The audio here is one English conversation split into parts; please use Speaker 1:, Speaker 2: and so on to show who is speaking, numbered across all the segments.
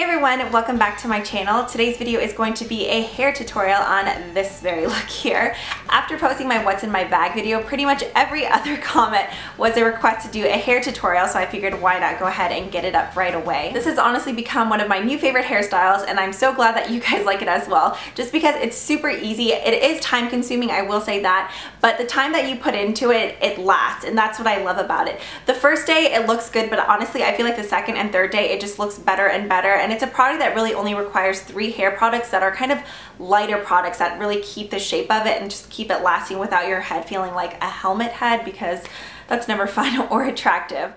Speaker 1: Hey everyone, welcome back to my channel. Today's video is going to be a hair tutorial on this very look here. After posting my what's in my bag video, pretty much every other comment was a request to do a hair tutorial, so I figured why not go ahead and get it up right away. This has honestly become one of my new favorite hairstyles, and I'm so glad that you guys like it as well, just because it's super easy. It is time consuming, I will say that, but the time that you put into it, it lasts, and that's what I love about it. The first day it looks good, but honestly I feel like the second and third day it just looks better and better. And it's a product that really only requires 3 hair products that are kind of lighter products that really keep the shape of it and just keep it lasting without your head feeling like a helmet head, because that's never fun or attractive.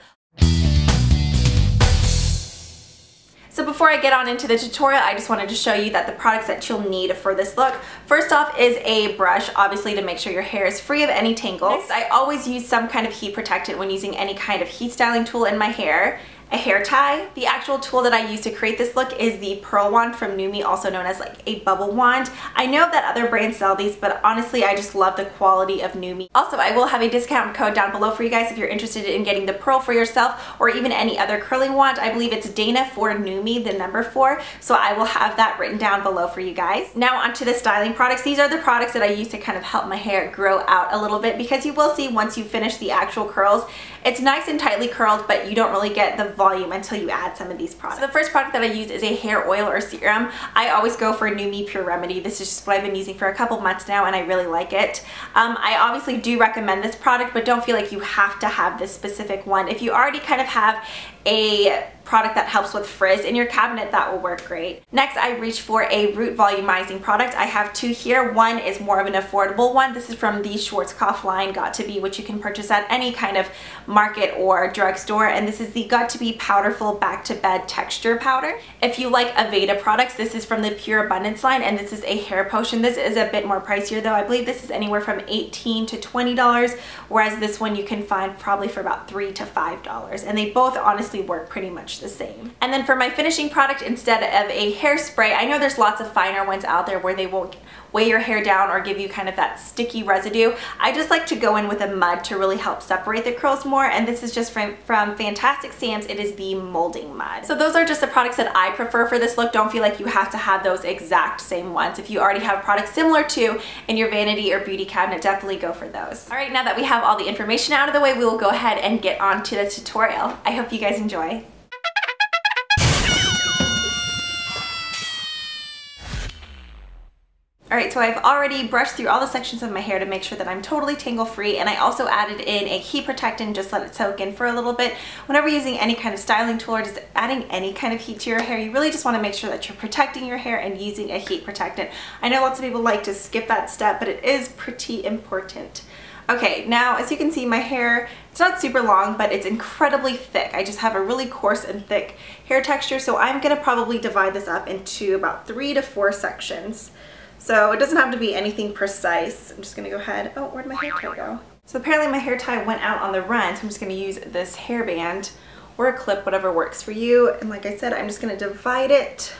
Speaker 1: So before I get on into the tutorial, I just wanted to show you that the products that you'll need for this look. First off is a brush, obviously to make sure your hair is free of any tangles. Next, I always use some kind of heat protectant when using any kind of heat styling tool in my hair. A hair tie. The actual tool that I use to create this look is the Pearl wand from NuMe, also known as like a bubble wand. I know that other brands sell these, but honestly I just love the quality of NuMe. Also, I will have a discount code down below for you guys if you're interested in getting the Pearl for yourself or even any other curling wand. I believe it's Dana for NuMe, the number 4, so I will have that written down below for you guys. Now onto the styling products. These are the products that I use to kind of help my hair grow out a little bit, because you will see once you finish the actual curls, it's nice and tightly curled, but you don't really get the volume until you add some of these products. So the first product that I use is a hair oil or serum. I always go for NuMe Pure Remedy. This is just what I've been using for a couple months now, and I really like it. I obviously do recommend this product, but don't feel like you have to have this specific one. If you already kind of have a product that helps with frizz in your cabinet, that will work great. Next, I reached for a root volumizing product. I have 2 here. One is more of an affordable one. This is from the Schwarzkopf line, Got To Be, which you can purchase at any kind of market or drugstore, and this is the Got To Be Powderful Back to Bed Texture Powder. If you like Aveda products, this is from the Pure Abundance line, and this is a hair potion. This is a bit more pricier though. I believe this is anywhere from $18 to $20, whereas this one you can find probably for about $3 to $5, and they both honestly work pretty much the same. And then for my finishing product, instead of a hairspray, I know there's lots of finer ones out there where they won't weigh your hair down or give you kind of that sticky residue. I just like to go in with a mud to really help separate the curls more, and this is just from Fantastic Sam's. It is the molding mud. So those are just the products that I prefer for this look. Don't feel like you have to have those exact same ones. If you already have products similar to in your vanity or beauty cabinet, definitely go for those. All right, now that we have all the information out of the way, we will go ahead and get on to the tutorial. I hope you guys enjoy. Alright, so I've already brushed through all the sections of my hair to make sure that I'm totally tangle free, and I also added in a heat protectant, just let it soak in for a little bit. Whenever using any kind of styling tool or just adding any kind of heat to your hair, you really just want to make sure that you're protecting your hair and using a heat protectant. I know lots of people like to skip that step, but it is pretty important. Okay, now as you can see, my hair, it's not super long, but it's incredibly thick. I just have a really coarse and thick hair texture, so I'm going to probably divide this up into about 3 to 4 sections. So it doesn't have to be anything precise. I'm just gonna go ahead. Oh, where'd my hair tie go? So apparently my hair tie went out on the run, so I'm just gonna use this hairband or a clip, whatever works for you. And like I said, I'm just gonna divide it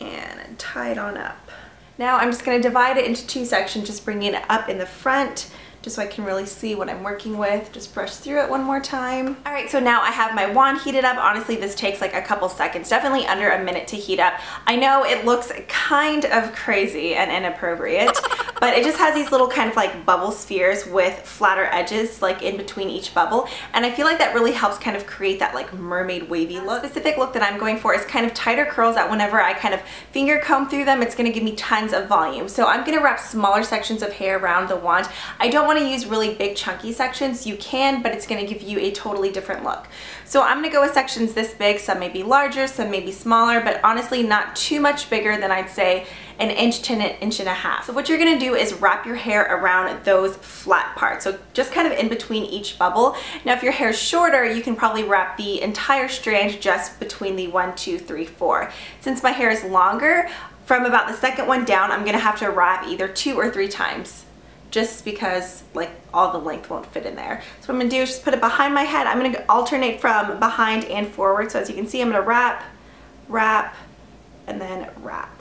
Speaker 1: and tie it on up. Now I'm just gonna divide it into 2 sections, just bringing it up in the front, just so I can really see what I'm working with. Just brush through it one more time. All right, so now I have my wand heated up. Honestly, this takes like a couple seconds, definitely under a minute to heat up. I know it looks kind of crazy and inappropriate, but it just has these little kind of like bubble spheres with flatter edges like in between each bubble, and I feel like that really helps kind of create that like mermaid wavy look. The specific look that I'm going for is kind of tighter curls that whenever I kind of finger comb through them, it's gonna give me tons of volume. So I'm gonna wrap smaller sections of hair around the wand. I don't want to use really big chunky sections. You can, but it's going to give you a totally different look. So I'm going to go with sections this big. Some may be larger, some may be smaller, but honestly not too much bigger than I'd say an inch to an inch and a half. So what you're going to do is wrap your hair around those flat parts, so just kind of in between each bubble. Now if your hair is shorter, you can probably wrap the entire strand just between the 1, 2, 3, 4. Since my hair is longer, from about the second one down, I'm going to have to wrap either 2 or 3 times, just because like all the length won't fit in there. So what I'm gonna do is just put it behind my head. I'm gonna alternate from behind and forward. So as you can see, I'm gonna wrap, wrap, and then wrap.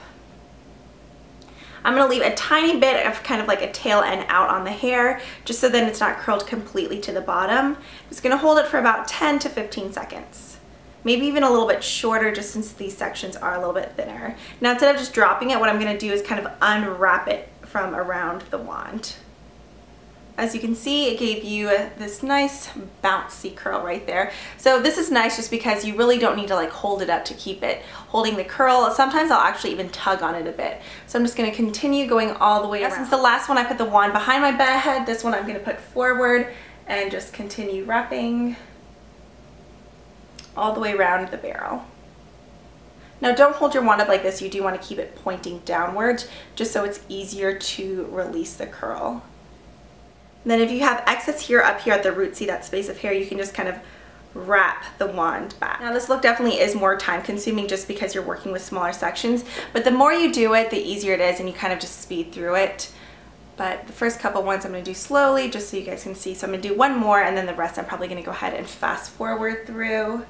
Speaker 1: I'm gonna leave a tiny bit of kind of like a tail end out on the hair, just so then it's not curled completely to the bottom. I'm just gonna hold it for about 10 to 15 seconds. maybe even a little bit shorter, just since these sections are a little bit thinner. Now instead of just dropping it, what I'm going to do is kind of unwrap it from around the wand. As you can see, it gave you this nice bouncy curl right there. So this is nice just because you really don't need to like hold it up to keep it holding the curl. Sometimes I'll actually even tug on it a bit. So I'm just going to continue going all the way around. Since the last one I put the wand behind my bed, this one I'm going to put forward and just continue wrapping all the way around the barrel. Now don't hold your wand up like this. You do want to keep it pointing downwards just so it's easier to release the curl. And then if you have excess here up here at the root, see that space of hair, you can just kind of wrap the wand back. Now this look definitely is more time consuming just because you're working with smaller sections, but the more you do it, the easier it is, and you kind of just speed through it. But the first couple ones I'm going to do slowly just so you guys can see. So I'm going to do one more, and then the rest I'm probably going to go ahead and fast forward through.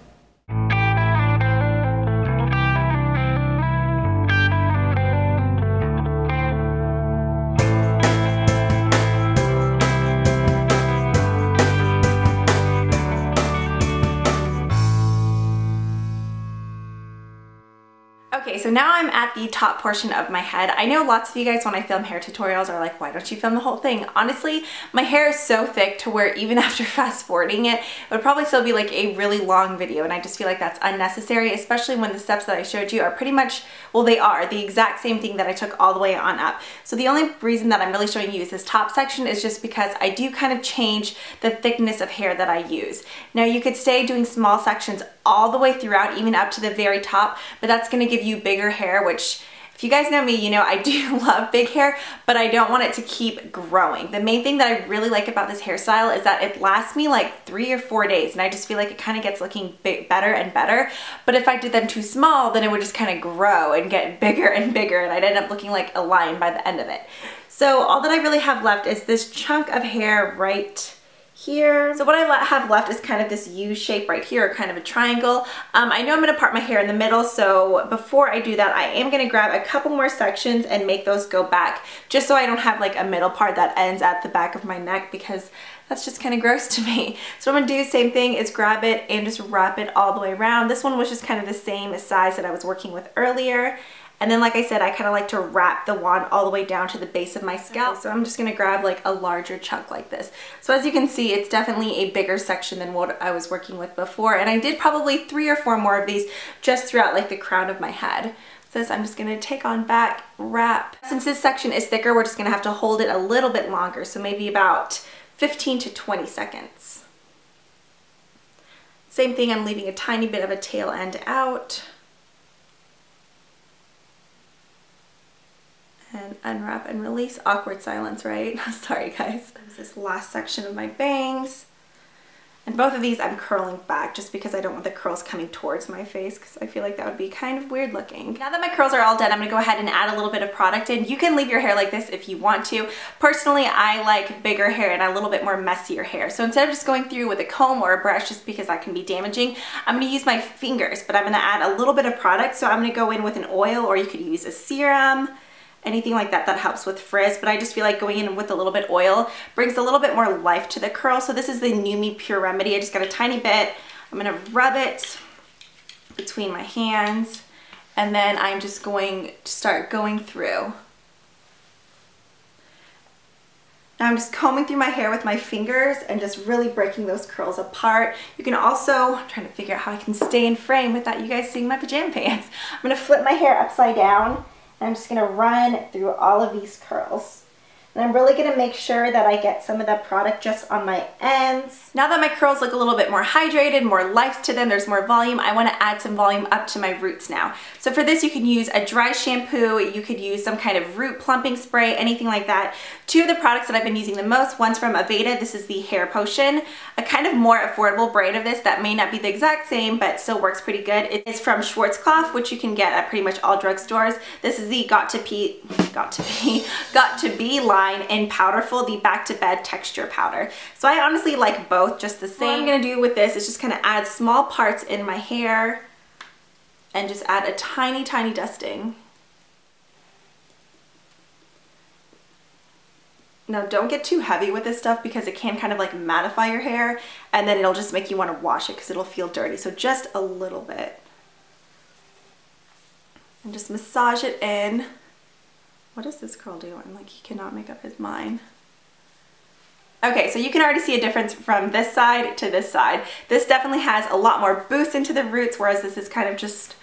Speaker 1: Okay, so now I'm at the top portion of my head. I know lots of you guys when I film hair tutorials are like, why don't you film the whole thing? Honestly, my hair is so thick to where even after fast forwarding it, it would probably still be like a really long video, and I just feel like that's unnecessary, especially when the steps that I showed you are pretty much, well, they are the exact same thing that I took all the way on up. So the only reason that I'm really showing you is this top section is just because I do kind of change the thickness of hair that I use. Now you could stay doing small sections all the way throughout, even up to the very top, but that's going to give you bigger hair, which if you guys know me, you know I do love big hair, but I don't want it to keep growing. The main thing that I really like about this hairstyle is that it lasts me like 3 or 4 days, and I just feel like it kind of gets looking better and better. But if I did them too small, then it would just kind of grow and get bigger and bigger, and I'd end up looking like a lion by the end of it. So all that I really have left is this chunk of hair right here. So what I have left is kind of this U shape right here, kind of a triangle. I know I'm going to part my hair in the middle, so before I do that, I am going to grab a couple more sections and make those go back, just so I don't have like a middle part that ends at the back of my neck, because that's just kind of gross to me. So what I'm going to do, same thing, is grab it and just wrap it all the way around. This one was just kind of the same size that I was working with earlier. And then like I said, I kind of like to wrap the wand all the way down to the base of my scalp. So I'm just going to grab like a larger chunk like this. So as you can see, it's definitely a bigger section than what I was working with before. And I did probably 3 or 4 more of these just throughout like the crown of my head. So this I'm just going to take on back, wrap. Since this section is thicker, we're just going to have to hold it a little bit longer. So maybe about 15 to 20 seconds. Same thing, I'm leaving a tiny bit of a tail end out. And unwrap and release. Awkward silence, right? Sorry guys. This last section of my bangs. And both of these I'm curling back just because I don't want the curls coming towards my face, because I feel like that would be kind of weird looking. Now that my curls are all done, I'm going to go ahead and add a little bit of product in. You can leave your hair like this if you want to. Personally, I like bigger hair and a little bit more messier hair. So instead of just going through with a comb or a brush, just because that can be damaging, I'm going to use my fingers, but I'm going to add a little bit of product. So I'm going to go in with an oil, or you could use a serum, anything like that that helps with frizz, but I just feel like going in with a little bit oil brings a little bit more life to the curl. So this is the NuMe Pure Remedy. I just got a tiny bit. I'm gonna rub it between my hands, and then I'm just going to start going through. Now I'm just combing through my hair with my fingers and just really breaking those curls apart. You can also, I'm trying to figure out how I can stay in frame without you guys seeing my pajama pants. I'm gonna flip my hair upside down. I'm just going to run through all of these curls. And I'm really going to make sure that I get some of that product just on my ends. Now that my curls look a little bit more hydrated, more life to them, there's more volume, I want to add some volume up to my roots now. So for this, you can use a dry shampoo, you could use some kind of root plumping spray, anything like that. 2 of the products that I've been using the most, one's from Aveda, this is the Hair Potion, a kind of more affordable brand of this that may not be the exact same, but still works pretty good. It's from Schwarzkopf, which you can get at pretty much all drugstores. This is the Got to Be line in Powderful, the Back to Bed texture powder. So I honestly like both just the same. What I'm gonna do with this is just kind of add small parts in my hair and just add a tiny, tiny dusting. Now don't get too heavy with this stuff because it can kind of like mattify your hair, and then it'll just make you want to wash it because it'll feel dirty. So just a little bit. And just massage it in. What is this curl doing? Like, he cannot make up his mind. Okay, so you can already see a difference from this side to this side. This definitely has a lot more boost into the roots, whereas this is kind of just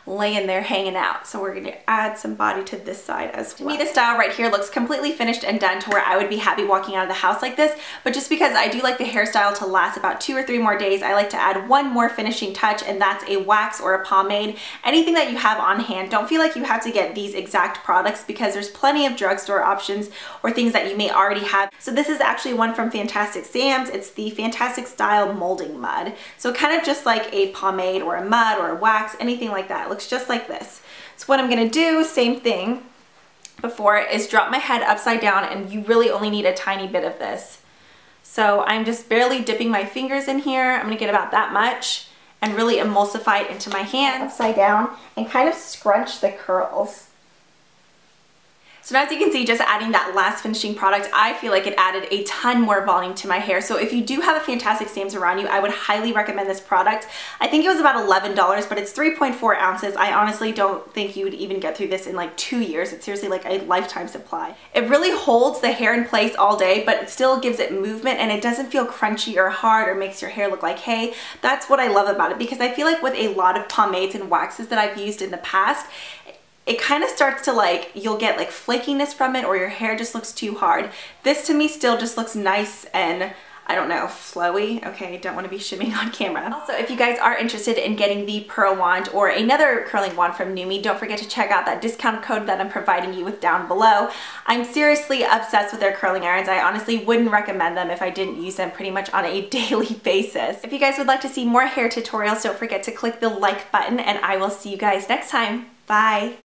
Speaker 1: laying there hanging out. So we're going to add some body to this side as well. To me, this style right here looks completely finished and done to where I would be happy walking out of the house like this, but just because I do like the hairstyle to last about 2 or 3 more days, I like to add one more finishing touch, and that's a wax or a pomade. Anything that you have on hand. Don't feel like you have to get these exact products because there's plenty of drugstore options or things that you may already have. So this is actually one from Fantastic Sam's. It's the Fantastic Style Molding Mud. So kind of just like a pomade or a mud or a wax, anything like that. It looks just like this. So what I'm gonna do, same thing before, is drop my head upside down, and you really only need a tiny bit of this. So I'm just barely dipping my fingers in here. I'm gonna get about that much and really emulsify it into my hands. Upside down and kind of scrunch the curls. So now, as you can see, just adding that last finishing product, I feel like it added a ton more volume to my hair. So if you do have a Fantastic Sam's around you, I would highly recommend this product. I think it was about $11, but it's 3.4 ounces. I honestly don't think you would even get through this in like 2 years. It's seriously like a lifetime supply. It really holds the hair in place all day, but it still gives it movement, and it doesn't feel crunchy or hard or makes your hair look like hay. That's what I love about it, because I feel like with a lot of pomades and waxes that I've used in the past, it kind of starts to like, you'll get like flakiness from it, or your hair just looks too hard. This to me still just looks nice and, I don't know, flowy. Okay, don't want to be shimming on camera. Also, if you guys are interested in getting the Pearl Wand or another curling wand from NuMe, don't forget to check out that discount code that I'm providing you with down below. I'm seriously obsessed with their curling irons. I honestly wouldn't recommend them if I didn't use them pretty much on a daily basis. If you guys would like to see more hair tutorials, don't forget to click the like button, and I will see you guys next time. Bye!